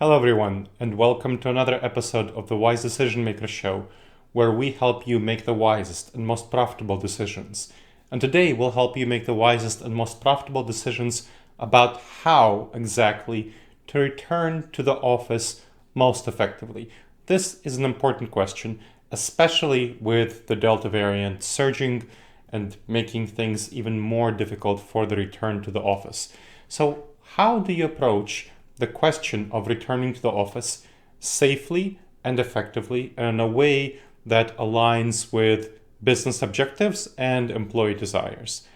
Hello everyone, and welcome to another episode of the Wise Decision Maker Show, where we help you make the wisest and most profitable decisions. And today we'll help you make the wisest and most profitable decisions about how exactly to return to the office most effectively. This is an important question, especially with the Delta variant surging and making things even more difficult for the return to the office. So, how do you approach the question of returning to the office safely and effectively and in a way that aligns with business objectives and employee desires,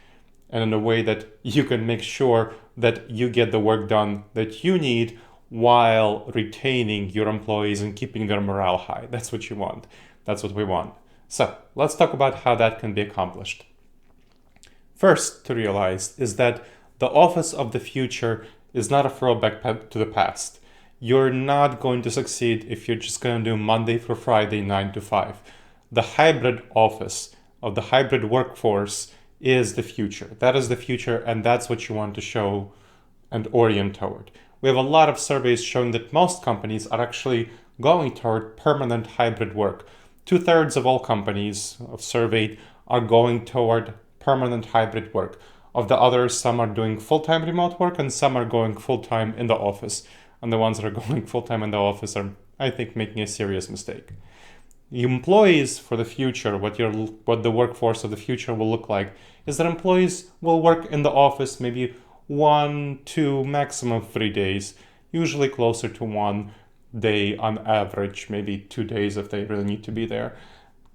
and in a way that you can make sure that you get the work done that you need while retaining your employees and keeping their morale high? That's what you want. That's what we want. So let's talk about how that can be accomplished. First to realize is that the office of the future is not a throwback to the past. You're not going to succeed if you're just going to do Monday through Friday, 9 to 5. The hybrid office of the hybrid workforce is the future. That is the future, and that's what you want to show and orient toward. We have a lot of surveys showing that most companies are actually going toward permanent hybrid work. 2/3 of all companies surveyed are going toward permanent hybrid work. Of the others, some are doing full-time remote work and some are going full-time in the office. And the ones that are going full-time in the office are, I think, making a serious mistake. The employees for the future, what the workforce of the future will look like, is that employees will work in the office maybe 1, 2, maximum 3 days, usually closer to 1 day on average, maybe 2 days if they really need to be there,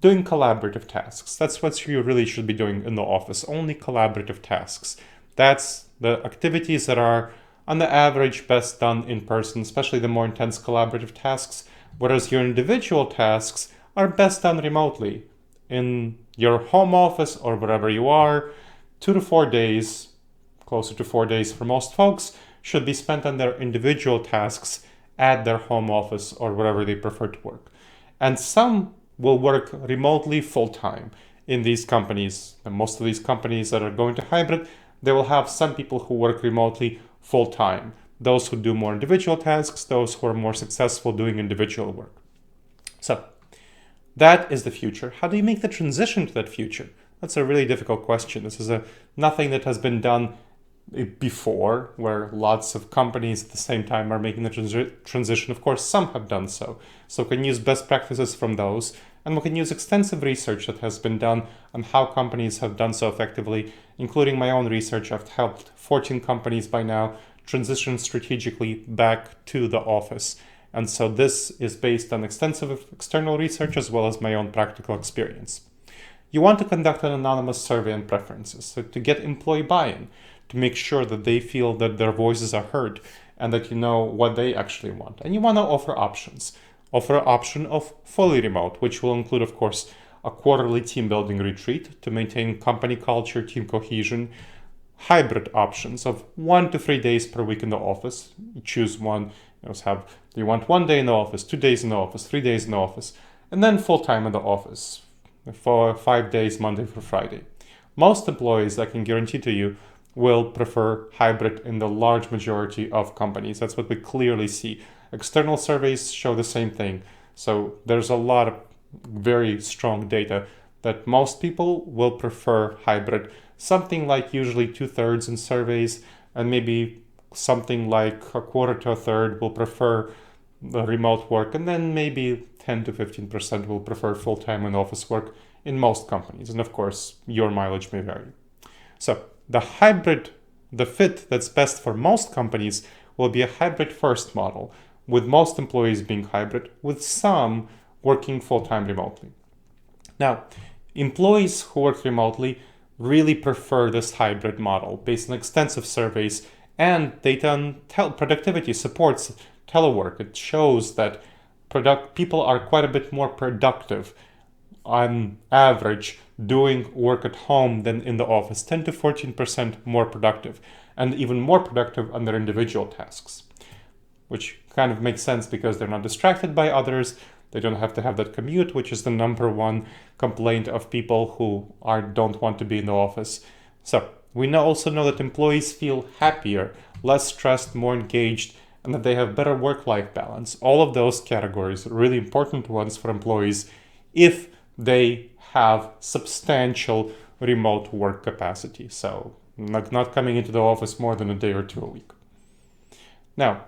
doing collaborative tasks. That's what you really should be doing in the office, only collaborative tasks. That's the activities that are on the average best done in person, especially the more intense collaborative tasks, whereas your individual tasks are best done remotely in your home office or wherever you are. 2 to 4 days, closer to 4 days for most folks, should be spent on their individual tasks at their home office or wherever they prefer to work. And some will work remotely full-time in these companies. And most of these companies that are going to hybrid, they will have some people who work remotely full-time. Those who do more individual tasks, those who are more successful doing individual work. So that is the future. How do you make the transition to that future? That's a really difficult question. This is nothing that has been done before, where lots of companies at the same time are making the transition. Of course, some have done so. So we can use best practices from those, and we can use extensive research that has been done on how companies have done so effectively, including my own research. I've helped 14 companies by now transition strategically back to the office. And so this is based on extensive external research as well as my own practical experience. You want to conduct an anonymous survey on preferences, so to get employee buy-in, to make sure that they feel that their voices are heard and that you know what they actually want. And you want to offer options. Offer an option of fully remote, which will include, of course, a quarterly team building retreat to maintain company culture, team cohesion. Hybrid options of 1 to 3 days per week in the office. You choose one. Do you want 1 day in the office, 2 days in the office, 3 days in the office, and then full-time in the office for 5 days, Monday through Friday. Most employees, I can guarantee to you, will prefer hybrid in the large majority of companies. That's what we clearly see. External surveys show the same thing. So there's a lot of very strong data that most people will prefer hybrid. Something like usually 2/3 in surveys, and maybe something like a quarter to a third will prefer the remote work, and then maybe 10 to 15% will prefer full-time in office work in most companies. And of course, your mileage may vary. So the fit that's best for most companies will be a hybrid first model, with most employees being hybrid, with some working full-time remotely. Now, employees who work remotely really prefer this hybrid model based on extensive surveys and data on productivity supports telework. It shows that people are quite a bit more productive on average doing work at home than in the office, 10 to 14% more productive, and even more productive on their individual tasks, which kind of makes sense because they're not distracted by others. They don't have to have that commute, which is the number one complaint of people who don't want to be in the office. So we also know that employees feel happier, less stressed, more engaged, and that they have better work-life balance. All of those categories are really important ones for employees if they have substantial remote work capacity. So not coming into the office more than a day or two a week. Now,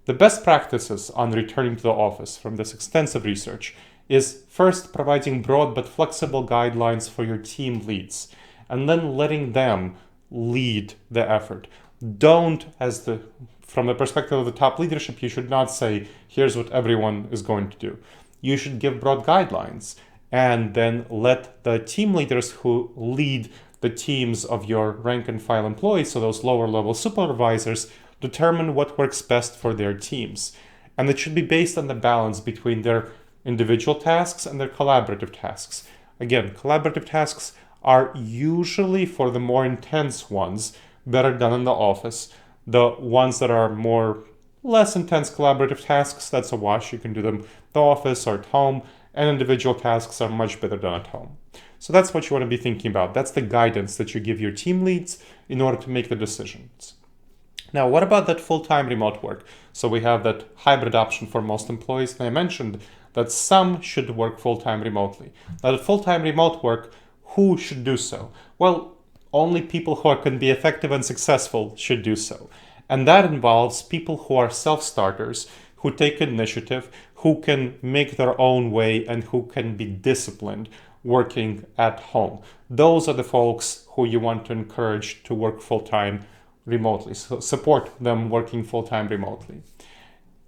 the best practices on returning to the office from this extensive research is first providing broad but flexible guidelines for your team leads, and then letting them lead the effort. From the perspective of the top leadership, you should not say, here's what everyone is going to do. You should give broad guidelines and then let the team leaders who lead the teams of your rank and file employees, so those lower level supervisors, determine what works best for their teams. And it should be based on the balance between their individual tasks and their collaborative tasks. Again, collaborative tasks are usually, for the more intense ones, better done in the office. The ones that are less intense collaborative tasks, that's a wash. You can do them in the office or at home, and individual tasks are much better done at home. So that's what you want to be thinking about. That's the guidance that you give your team leads in order to make the decisions. Now, what about that full-time remote work? So we have that hybrid option for most employees, and I mentioned that some should work full-time remotely. Now, the full-time remote work, who should do so? Well, only people who can be effective and successful should do so. And that involves people who are self-starters, who take initiative, who can make their own way, and who can be disciplined working at home. Those are the folks who you want to encourage to work full-time remotely. So support them working full-time remotely.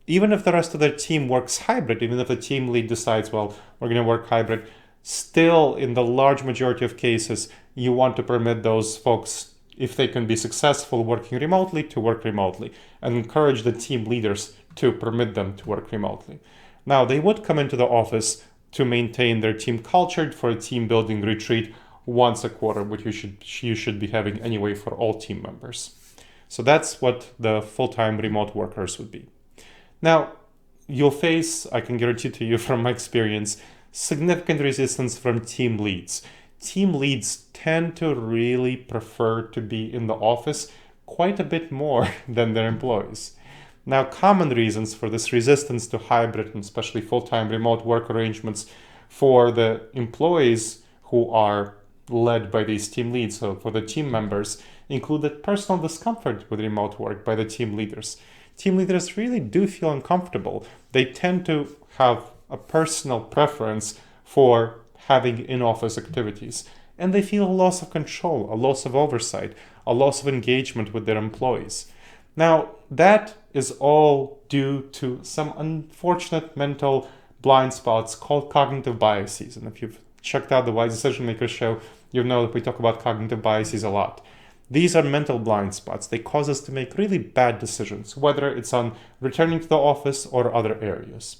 Even if the rest of their team works hybrid, even if the team lead decides, well, we're going to work hybrid, still in the large majority of cases, you want to permit those folks, if they can be successful working remotely, to work remotely, and encourage the team leaders to permit them to work remotely. Now, they would come into the office to maintain their team culture for a team building retreat once a quarter, which you should be having anyway for all team members. So that's what the full-time remote workers would be. Now, you'll face, I can guarantee to you from my experience, significant resistance from team leads. Team leads tend to really prefer to be in the office quite a bit more than their employees. Now, common reasons for this resistance to hybrid and especially full-time remote work arrangements for the employees who are led by these team leads, so for the team members, included personal discomfort with remote work by the team leaders. Team leaders really do feel uncomfortable. They tend to have a personal preference for having in-office activities, and they feel a loss of control, a loss of oversight, a loss of engagement with their employees. Now, that is all due to some unfortunate mental blind spots called cognitive biases. And if you've checked out the Wise Decision Maker show, you know that we talk about cognitive biases a lot. These are mental blind spots. They cause us to make really bad decisions, whether it's on returning to the office or other areas.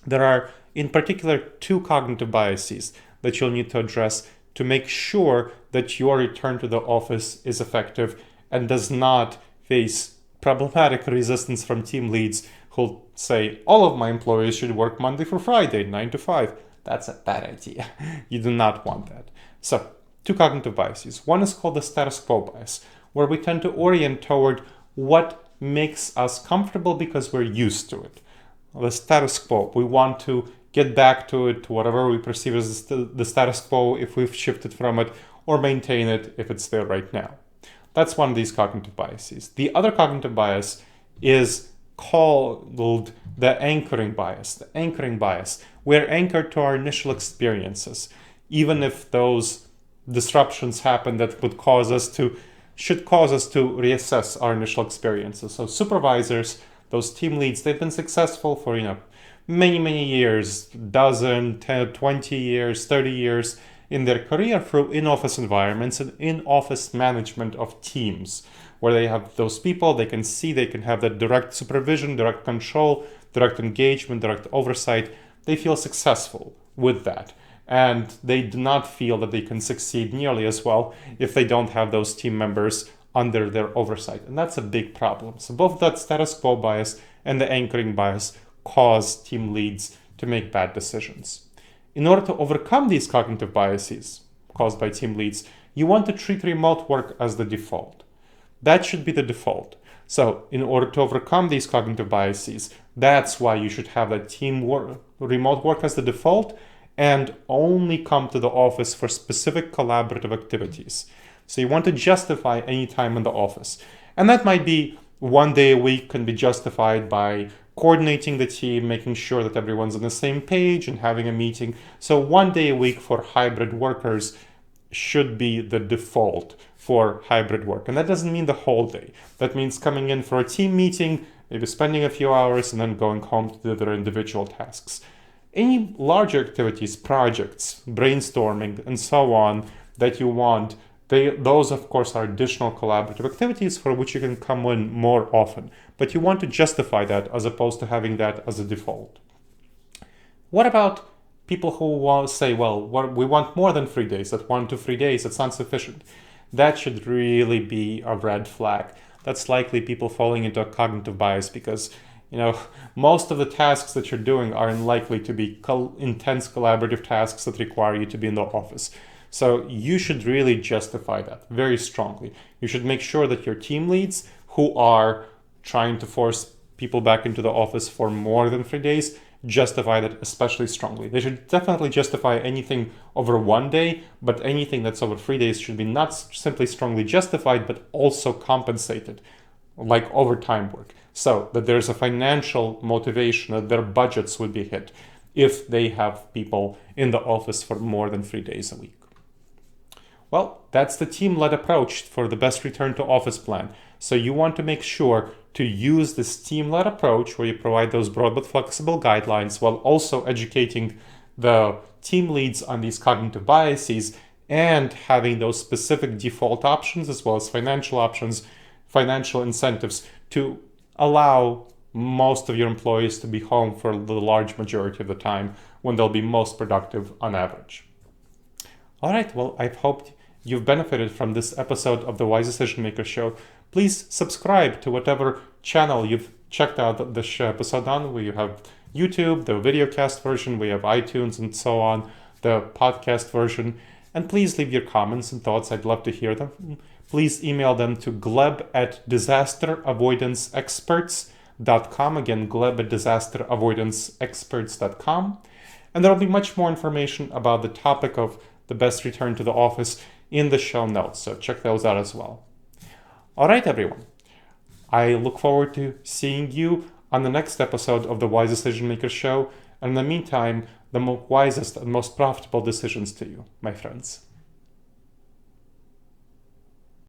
There are, in particular, 2 cognitive biases that you'll need to address to make sure that your return to the office is effective and does not face problematic resistance from team leads who'll say, all of my employees should work Monday through Friday, 9 to 5. That's a bad idea. You do not want that. So, 2 cognitive biases. One is called the status quo bias, where we tend to orient toward what makes us comfortable because we're used to it. The status quo, we want to get back to it, to whatever we perceive as the status quo if we've shifted from it, or maintain it if it's there right now. That's one of these cognitive biases. The other cognitive bias is called the anchoring bias. The anchoring bias. We're anchored to our initial experiences, even if those disruptions happen that should cause us to reassess our initial experiences. So supervisors, those team leads, they've been successful for many, many years, dozen, 10, 20 years, 30 years in their career through in-office environments and in-office management of teams, where they have those people they can see, they can have that direct supervision, direct control, direct engagement, direct oversight. They feel successful with that. And they do not feel that they can succeed nearly as well if they don't have those team members under their oversight. And that's a big problem. So both that status quo bias and the anchoring bias cause team leads to make bad decisions. In order to overcome these cognitive biases caused by team leads, you want to treat remote work as the default. That should be the default. So in order to overcome these cognitive biases, that's why you should have that remote work as the default and only come to the office for specific collaborative activities. So you want to justify any time in the office. And that might be 1 day a week can be justified by coordinating the team, making sure that everyone's on the same page and having a meeting. So 1 day a week for hybrid workers should be the default for hybrid work. And that doesn't mean the whole day. That means coming in for a team meeting, maybe spending a few hours and then going home to do their individual tasks. Any larger activities, projects, brainstorming, and so on that you want, those of course are additional collaborative activities for which you can come in more often. But you want to justify that as opposed to having that as a default. What about people who say, well, we want more than 3 days, that 1 to 3 days, it's not sufficient? That should really be a red flag. That's likely people falling into a cognitive bias because most of the tasks that you're doing are unlikely to be intense collaborative tasks that require you to be in the office. So you should really justify that very strongly. You should make sure that your team leads who are trying to force people back into the office for more than 3 days justify that especially strongly. They should definitely justify anything over 1 day, but anything that's over 3 days should be not simply strongly justified, but also compensated, like overtime work, so that there's a financial motivation that their budgets would be hit if they have people in the office for more than 3 days a week. Well, that's the team-led approach for the best return to office plan. So you want to make sure to use this team-led approach where you provide those broad but flexible guidelines while also educating the team leads on these cognitive biases and having those specific default options as well as financial options, financial incentives to allow most of your employees to be home for the large majority of the time when they'll be most productive on average. All right, well, I hope you've benefited from this episode of the Wise Decision Maker Show. Please subscribe to whatever channel you've checked out this episode on. We have YouTube, the videocast version, we have iTunes and so on, the podcast version. And please leave your comments and thoughts. I'd love to hear them. Please email them to gleb@disasteravoidanceexperts.com. Again, gleb@disasteravoidanceexperts.com. And there'll be much more information about the topic of the best return to the office in the show notes. So check those out as well. All right, everyone. I look forward to seeing you on the next episode of the Wise Decision Maker Show. And in the meantime, the wisest and most profitable decisions to you, my friends.